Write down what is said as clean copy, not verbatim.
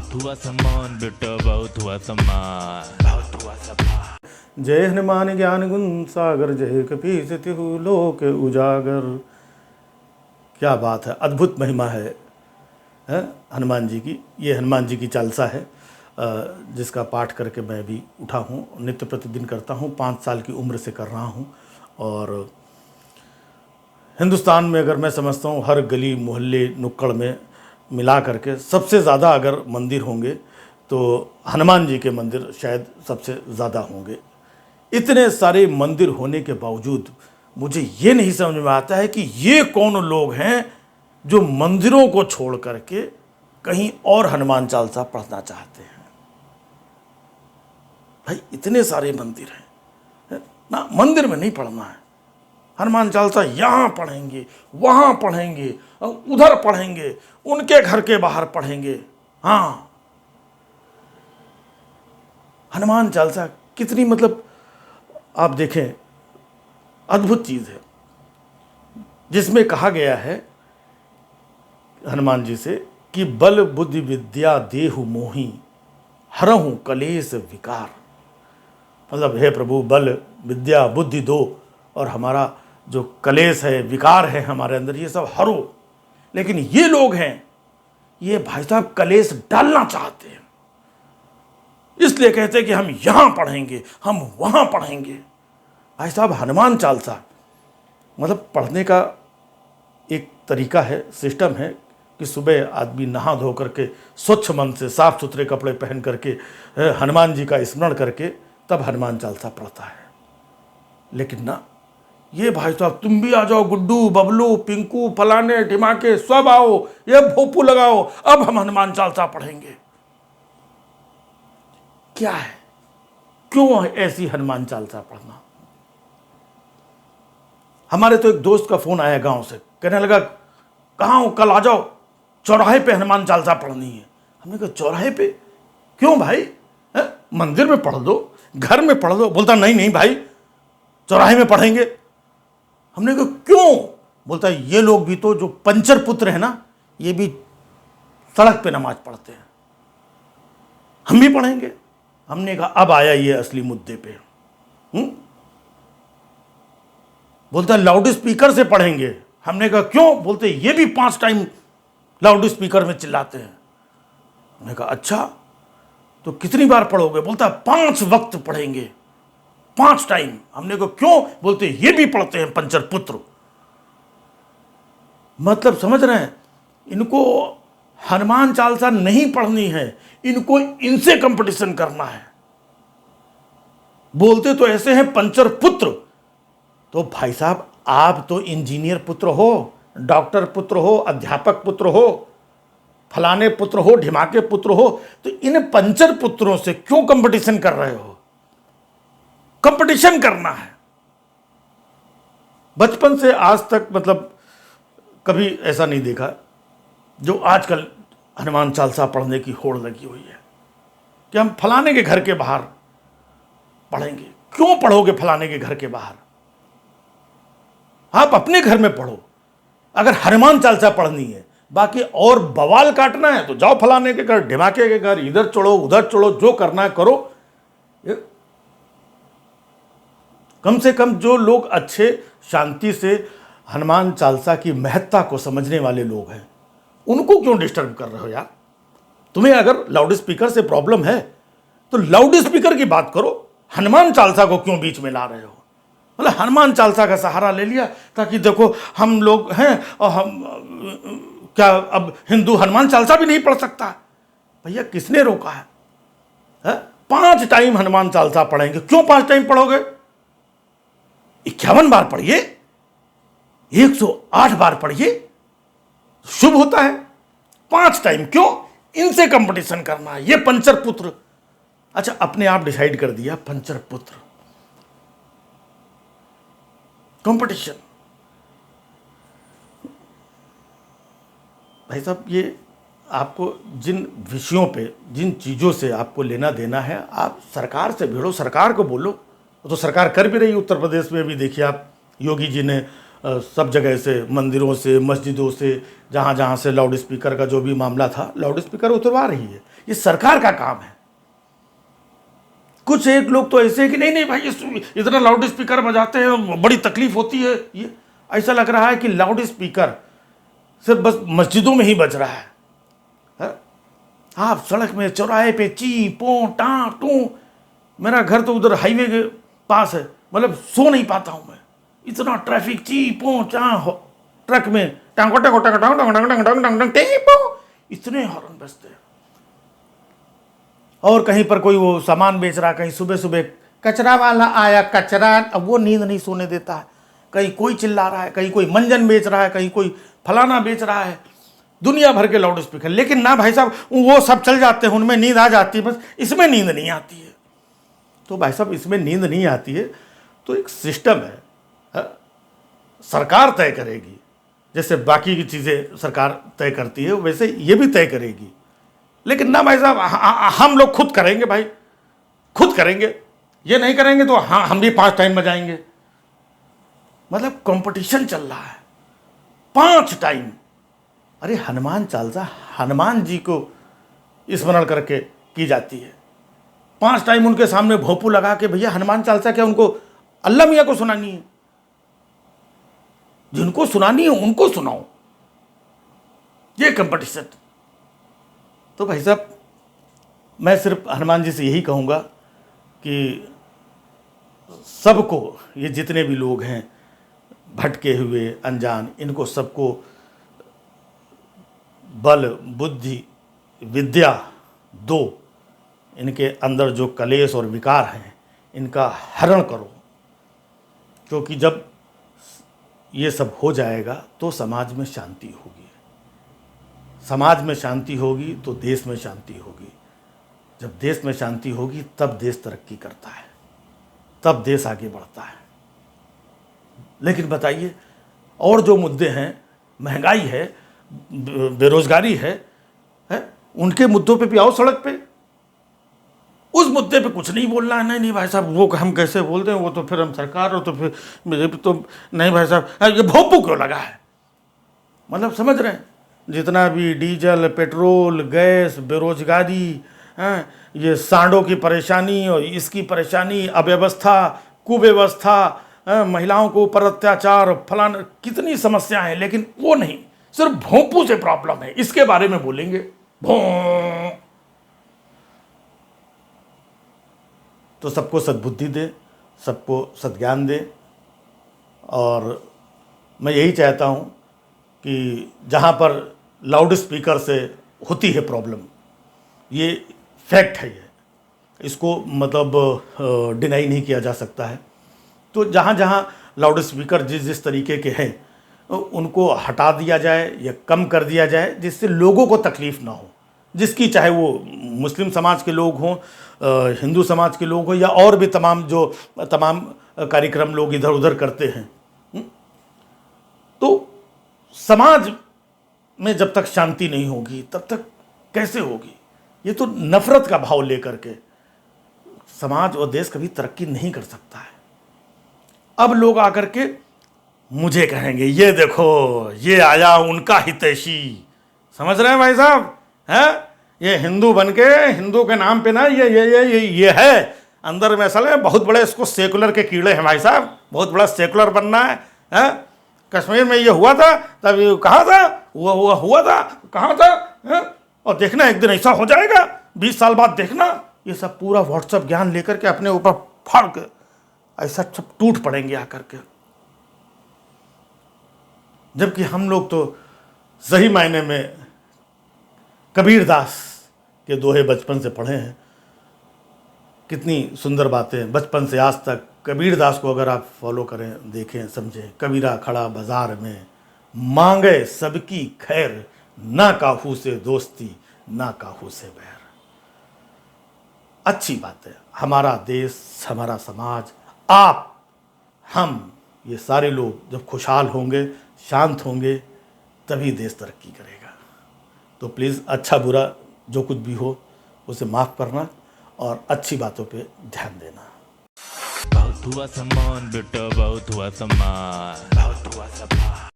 बहुत हुआ सम्मान बेटा, बहुत हुआ सम्मान, बहुत हुआ सम्मान। जय हनुमान ज्ञान गुण सागर, जय कपीस तिहु लोक उजागर। क्या बात है, अद्भुत महिमा है हनुमान जी की। ये हनुमान जी की चालीसा है जिसका पाठ करके मैं भी उठा हूँ, नित्य प्रतिदिन करता हूँ, 5 साल की उम्र से कर रहा हूँ। और हिंदुस्तान में अगर मैं समझता हूँ हर गली मोहल्ले नुक्कड़ में मिला करके सबसे ज़्यादा अगर मंदिर होंगे तो हनुमान जी के मंदिर शायद सबसे ज़्यादा होंगे। इतने सारे मंदिर होने के बावजूद मुझे ये नहीं समझ में आता है कि ये कौन लोग हैं जो मंदिरों को छोड़ करके कहीं और हनुमान चालीसा पढ़ना चाहते हैं। भाई इतने सारे मंदिर हैं ना, मंदिर में नहीं पढ़ना है। हनुमान चालीसा यहाँ पढ़ेंगे, वहाँ पढ़ेंगे, उधर पढ़ेंगे, उनके घर के बाहर पढ़ेंगे। हाँ, हनुमान चालीसा कितनी मतलब आप देखें अद्भुत चीज़ है, जिसमें कहा गया है हनुमान जी से कि बल बुद्धि विद्या देहु मोहि, हरहु कलेश विकार। मतलब हे प्रभु, बल विद्या बुद्धि दो और हमारा जो कलेश है, विकार है हमारे अंदर, ये सब हरो। लेकिन ये लोग हैं, ये भाई साहब कलेश डालना चाहते हैं, इसलिए कहते हैं कि हम यहाँ पढ़ेंगे, हम वहाँ पढ़ेंगे। भाई साहब हनुमान चालीसा मतलब पढ़ने का एक तरीका है, सिस्टम है कि सुबह आदमी नहा धो करके स्वच्छ मन से साफ सुथरे कपड़े पहन करके हनुमान जी का स्मरण करके तब हनुमान चालीसा पढ़ता है। लेकिन ना, ये भाई साहब तुम भी आ जाओ, गुड्डू बबलू पिंकू फलाने ढिमाके सब आओ, ये भोपू लगाओ, अब हम हनुमान चालीसा पढ़ेंगे। क्या है, क्यों है ऐसी हनुमान चालीसा पढ़ना? हमारे तो एक दोस्त का फोन आया गांव से, कहने लगा कहाँ हो, कल आ जाओ, चौराहे पे हनुमान चालीसा पढ़नी है। हमने कहा चौराहे पे क्यों भाई, मंदिर में पढ़ दो, घर में पढ़ दो। बोलता नहीं नहीं भाई, चौराहे में पढ़ेंगे। हमने कहा क्यों? बोलता ये लोग भी तो जो पंचर पुत्र है ना, ये भी सड़क पे नमाज पढ़ते हैं, हम भी पढ़ेंगे। हमने कहा अब आया ये असली मुद्दे पे। बोलता लाउड स्पीकर से पढ़ेंगे। हमने कहा क्यों? बोलते ये भी 5 टाइम लाउड स्पीकर में चिल्लाते हैं। हमने कहा अच्छा, तो कितनी बार पढ़ोगे? बोलता 5 वक्त पढ़ेंगे, 5 टाइम। हमने कहा क्यों? बोलते ये भी पढ़ते हैं पंचर पुत्र। मतलब समझ रहे हैं, इनको हनुमान चालीसा नहीं पढ़नी है, इनको इनसे कंपटीशन करना है। बोलते तो ऐसे हैं पंचर पुत्र। तो भाई साहब आप तो इंजीनियर पुत्र हो, डॉक्टर पुत्र हो, अध्यापक पुत्र हो, फलाने पुत्र हो, ढिमाके पुत्र हो, तो इन पंचर पुत्रों से क्यों कंपटीशन कर रहे हो? कंपटीशन करना है। बचपन से आज तक मतलब कभी ऐसा नहीं देखा जो आजकल हनुमान चालीसा पढ़ने की होड़ लगी हुई है कि हम फलाने के घर के बाहर पढ़ेंगे। क्यों पढ़ोगे फलाने के घर के बाहर? आप अपने घर में पढ़ो अगर हनुमान चालीसा पढ़नी है। बाकी और बवाल काटना है तो जाओ फलाने के घर, ढिमाके के घर, इधर चढ़ो उधर चढ़ो, जो करना है करो। कम से कम जो लोग अच्छे शांति से हनुमान चालीसा की महत्ता को समझने वाले लोग हैं, उनको क्यों डिस्टर्ब कर रहे हो यार? तुम्हें अगर लाउड स्पीकर से प्रॉब्लम है तो लाउड स्पीकर की बात करो, हनुमान चालीसा को क्यों बीच में ला रहे हो? मतलब हनुमान चालीसा का सहारा ले लिया ताकि देखो हम लोग हैं और हम क्या अब हिंदू हनुमान चालीसा भी नहीं पढ़ सकता? भैया किसने रोका है? 5 टाइम हनुमान चालीसा पढ़ेंगे। क्यों 5 टाइम पढ़ोगे? 51 बार पढ़िए, 108 बार पढ़िए, शुभ होता है। 5 टाइम क्यों? इनसे कंपटीशन करना है, ये पंचर पुत्र। अच्छा, अपने आप डिसाइड कर दिया पंचर पुत्र, कंपटीशन। भाई साहब ये आपको जिन विषयों पे, जिन चीज़ों से आपको लेना देना है, आप सरकार से भिड़ो, सरकार को बोलो। तो सरकार कर भी रही है। उत्तर प्रदेश में भी देखिए आप, योगी जी ने सब जगह से, मंदिरों से, मस्जिदों से, जहाँ जहाँ से लाउड स्पीकर का जो भी मामला था, लाउड स्पीकर उतरवा रही है। ये सरकार का काम है। कुछ एक लोग तो ऐसे हैं कि नहीं नहीं भाई, इतना लाउड स्पीकर बजाते हैं, बड़ी तकलीफ होती है। ये ऐसा लग रहा है कि लाउड स्पीकर सिर्फ बस मस्जिदों में ही बज रहा है। आप सड़क में, चौराहे पे ची पो टाँ टू, मेरा घर तो उधर हाईवे के पास है, मतलब सो नहीं पाता हूँ मैं, इतना ट्रैफिक, ची पो चा, ट्रक में टांगो टांगो टांगो टांगो टांगो टांगो टांगो टांगो टांगो टी पो, इतने हॉर्न बजते हैं। और कहीं पर कोई वो सामान बेच रहा, कहीं सुबह सुबह कचरा वाला आया कचरा, अब वो नींद नहीं सोने देता है। कहीं कोई चिल्ला रहा है, कहीं कोई मंजन बेच रहा है, कहीं कोई फलाना बेच रहा है, दुनिया भर के लाउड स्पीकर। लेकिन ना भाई साहब, वो सब चल जाते हैं, उनमें नींद आ जाती है, बस इसमें नींद नहीं आती है। तो भाई साहब, इसमें नींद नहीं आती है तो एक सिस्टम है, सरकार तय करेगी। जैसे बाकी की चीज़ें सरकार तय करती है, वैसे ये भी तय करेगी। लेकिन ना भाई साहब, हम लोग खुद करेंगे भाई, खुद करेंगे। ये नहीं करेंगे तो हाँ, हम भी 5 टाइम बजाएंगे। मतलब कंपटीशन चल रहा है 5 टाइम। अरे हनुमान चालीसा हनुमान जी को स्मरण करके की जाती है, 5 टाइम उनके सामने भोंपू लगा के, भैया हनुमान चालीसा क्या उनको अल्लाह मियाँ को सुनानी है? जिनको सुनानी है उनको सुनाओ, ये कंपटीशन। तो भाई साहब, मैं सिर्फ हनुमान जी से यही कहूँगा कि सबको, ये जितने भी लोग हैं भटके हुए, अनजान, इनको सबको बल, बुद्धि, विद्या दो। इनके अंदर जो कलेश और विकार हैं, इनका हरण करो। क्योंकि जब ये सब हो जाएगा तो समाज में शांति होगी। समाज में शांति होगी तो देश में शांति होगी। जब देश में शांति होगी तब देश तरक्की करता है, तब देश आगे बढ़ता है। लेकिन बताइए, और जो मुद्दे हैं, महंगाई है, बेरोजगारी है, उनके मुद्दों पे भी आओ सड़क पे। उस मुद्दे पे कुछ नहीं बोलना है। नहीं नहीं भाई साहब, वो हम कैसे बोल दें, वो तो फिर हम सरकार हो, तो फिर मुझे तो नहीं भाई साहब, ये भोंपू क्यों लगा है? मतलब समझ रहे हैं, जितना भी डीजल, पेट्रोल, गैस, बेरोजगारी, ये सांडों की परेशानी और इसकी परेशानी, अव्यवस्था, कुव्यवस्था, महिलाओं को ऊपर अत्याचार, फलाना, कितनी समस्याएं हैं। लेकिन वो नहीं, सिर्फ भोंपू से प्रॉब्लम है, इसके बारे में बोलेंगे। भों। तो सबको सद्बुद्धि दे, सबको सद्ज्ञान दे। और मैं यही चाहता हूँ कि जहाँ पर लाउड स्पीकर से होती है प्रॉब्लम, ये फैक्ट है, ये इसको मतलब डिनाई नहीं किया जा सकता है। तो जहाँ जहाँ लाउड स्पीकर जिस जिस तरीके के हैं, उनको हटा दिया जाए या कम कर दिया जाए, जिससे लोगों को तकलीफ़ ना हो। जिसकी, चाहे वो मुस्लिम समाज के लोग हों, हिंदू समाज के लोग हों, या और भी तमाम कार्यक्रम लोग इधर उधर करते हैं। तो समाज में जब तक शांति नहीं होगी तब तक कैसे होगी? ये तो नफरत का भाव लेकर के समाज और देश कभी तरक्की नहीं कर सकता है। अब लोग आकर के मुझे कहेंगे, ये देखो ये आया उनका हितैषी। समझ रहे हैं भाई साहब? है ये हिंदू बन के, हिंदू के नाम पे ना ये है अंदर में असल में बहुत बड़े इसको सेकुलर के कीड़े हैं भाई साहब। बहुत बड़ा सेकुलर बनना है? कश्मीर में ये हुआ था, तब ये कहाँ था, हुआ था, कहाँ था, है? और देखना एक दिन ऐसा हो जाएगा, 20 साल बाद देखना, ये सब पूरा व्हाट्सएप ज्ञान लेकर के अपने ऊपर फाड़ के ऐसा सब टूट पड़ेंगे आकर के। जबकि हम लोग तो सही मायने में कबीरदास के दोहे बचपन से पढ़े हैं। कितनी सुंदर बातें, बचपन से आज तक कबीरदास को अगर आप फॉलो करें, देखें, समझें। कबीरा खड़ा बाजार में, मांगे सबकी खैर, ना काहू से दोस्ती, ना काहू से बैर। अच्छी बात है, हमारा देश, हमारा समाज, आप, हम, ये सारे लोग जब खुशहाल होंगे, शांत होंगे, तभी देश तरक्की करेगा। तो प्लीज़ अच्छा बुरा जो कुछ भी हो उसे माफ़ करना और अच्छी बातों पे ध्यान देना। बहुत हुआ सामान बेटा बहुत हुआ सामान बहुत हुआ सामान